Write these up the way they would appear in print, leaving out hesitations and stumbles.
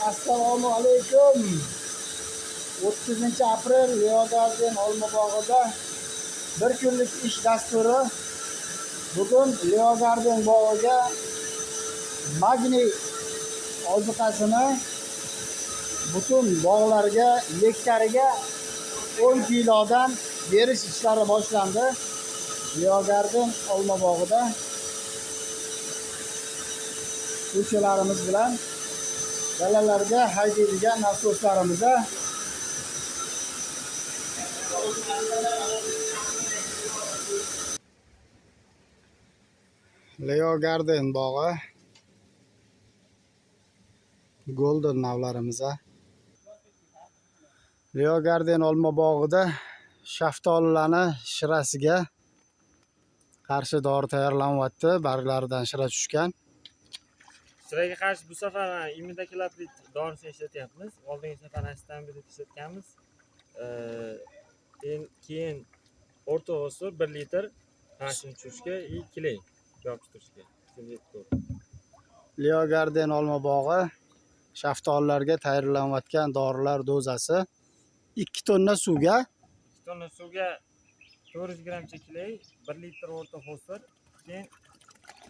Assalomu alaykum. 30-aprel Leo Garden Olmabog'ida bir kunlik ish dasturi. Bugun Leo Garden bog'iga magniy ozuqasini butun bog'larga hektariga 10 kilodan berish ishlari boshlandi. Leo Garden Olmabog'ida ko'chalarimiz bilan dalalarga haydaydigan nasoslarimizni Leo Garden bog'i golden navlarimiz. Leo Garden olma bog'ida shaftolilarni shirasiga qarshi dori tayyorlanyapti. Barglaridan shira tushgan. Shiraga qarshi bu safar imidakiloprid dorisini ishlatyapmiz. Oldingi safar astambil ishlatganmiz. Keyin o'rta o'sur 1 litr qarshini tushirishga kelay yopishtirishga. Leo Garden olma bog'i shaftolilarga tayyorlanayotgan dorilar dozasi 2 tonna suvga 2 tonna suvga 400 grammcha kelay, 1 litr o'rta o'sur, keyin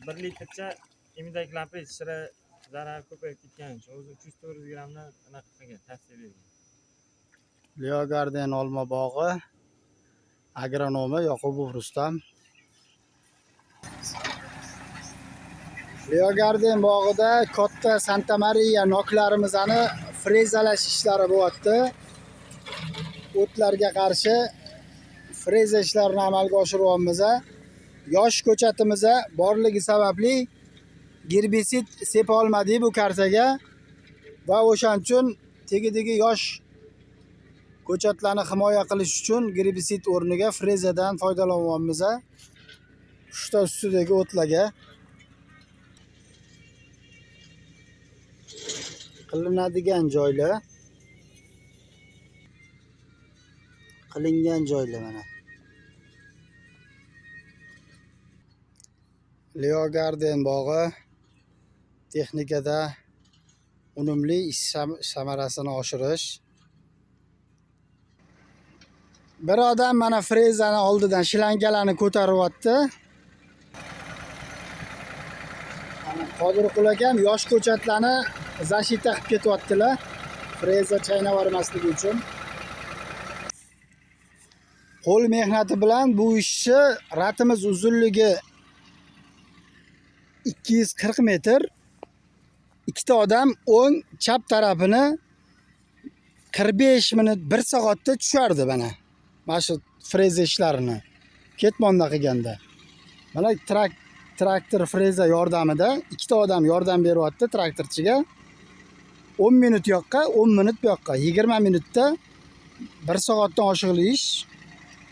1 litrcha imidakiloprid shira zarari ko'payib ketgan uchun o'zi 300-400 grammdan anaqa qilgan, tavsiya bergan. Leo Garden olma bog'i agronomi Yoqubov Rustam. Leo Garden bog'ida katta Santa Maria noklarimizni frezalash ishlari bo'lyapti. O'tlarga qarshi freza ishlarini amalga oshiryapmiz. Yosh ko'chatimiz borligi sababli gerbisid sepa olmadik bu kartaga va o'shaning uchun tegi yosh ko'chatlarni himoya qilish uchun gerbisid o'rniga frezadan foydalanyapmiz. Qushta ustidagi o'tlarga qilinadigan joylar qilingan joylar mana. Leo Garden bog'i texnikada unumli ish samarasini oshirish. Bir odam mana frezani oldidan shlangalarni ko'taryapti. Qodirqul akam yosh ko'chatlarni zashita qilib ketyaptilar. Freza chaynab yubormasligi uchun. Qo'l mehnati bilan bu ishni ratimiz uzunligi 240 metr. Ikkita odam o'ng chap tarafini 45 minut 1 soatda tushardi mana. Mana shu freza ishlarini ketmonda qilganda. Mana traktor freza yordamida ikkita odam yordam beryapti traktorchiga. 10 minut yoqqa, 10 minut bu yoqqa, 20 minutda 1 soatdan oshiqli ish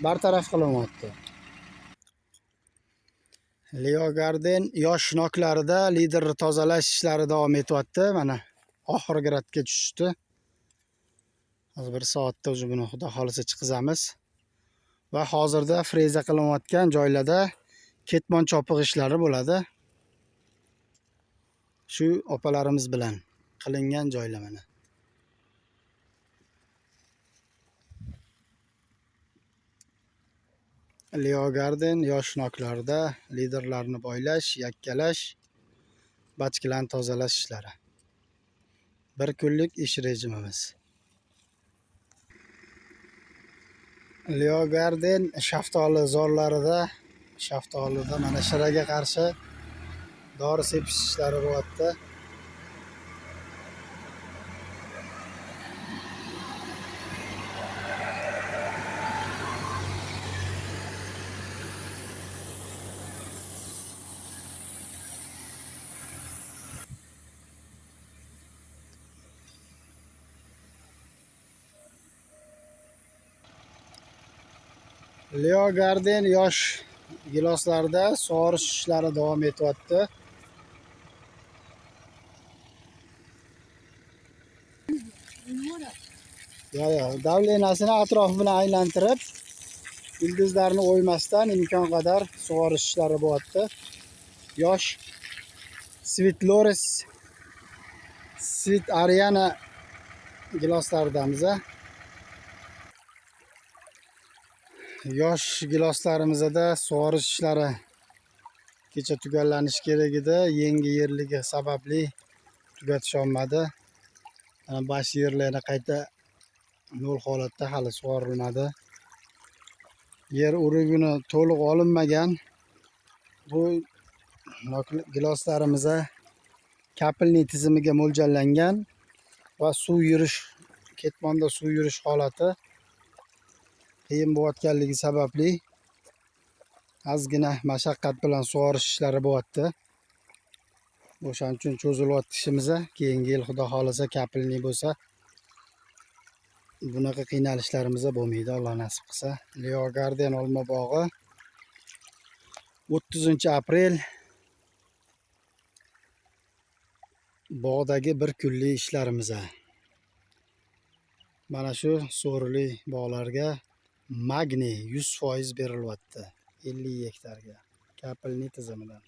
bartaraf qilinyapti. Leo Garden yosh noklarida liderni tozalash ishlari davom etyapti. Mana oxirgi ratga tushdi. Hozir 1 soatda o'zi buni xudo xolisa chiqizamiz. Va hozirda freza qilinayotgan joylarda ketmon chopiq ishlari bo'ladi. Shu opalarimiz bilan qilingan joylar mana. Leo Garden yosh noklarda liderlarni boylash, yakkalash, bachkalarni tozalash ishlari. Bir kunlik ish rejimimiz. Leo Garden shaftoli zorlarida, shaftolida mana shiraga qarshi dori sepish ishlari bo'lyapti. Leo Garden yosh giloslarda sug'orish ishlari davom etyapti. Davlenasini atrofi bilan aylantirib, ildizlarni o'ymasdan imkon qadar sug'orish ishlari bo'lyapti. Yosh Sweetlores Sit Ariana giloslaridamiz. Yosh giloslarimizda sug'orish ishlari kecha tugallanishi kerak edi. Yangi yerligi sababli tugatisha olmadi. Bash yerlarni qayta nol holatda hali sug'orilmadi. Yer urugini to'liq olinmagan. Bu giloslarimiz kapilni tizimiga mo'ljallangan va suv yurish, ketmonda suv yurish holati qiyin bo'layotganligi sababli ozgina mashaqqat bilan sug'orish ishlari bo'lyapti. O'shaning uchun cho'zilyapti ishimiz. Keyingi yil xudo xolasa kapilni bo'lsa bunaqa qiynalishlarimiz bo'lmaydi, Alloh nasib qilsa. Leo Garden olma bog'i 30-aprel bog'dagi bir kunlik ishlarimiz. Mana shu so'rili bog'larga magniy 100% berilyapti 50 gektarga kapilni tizimidan.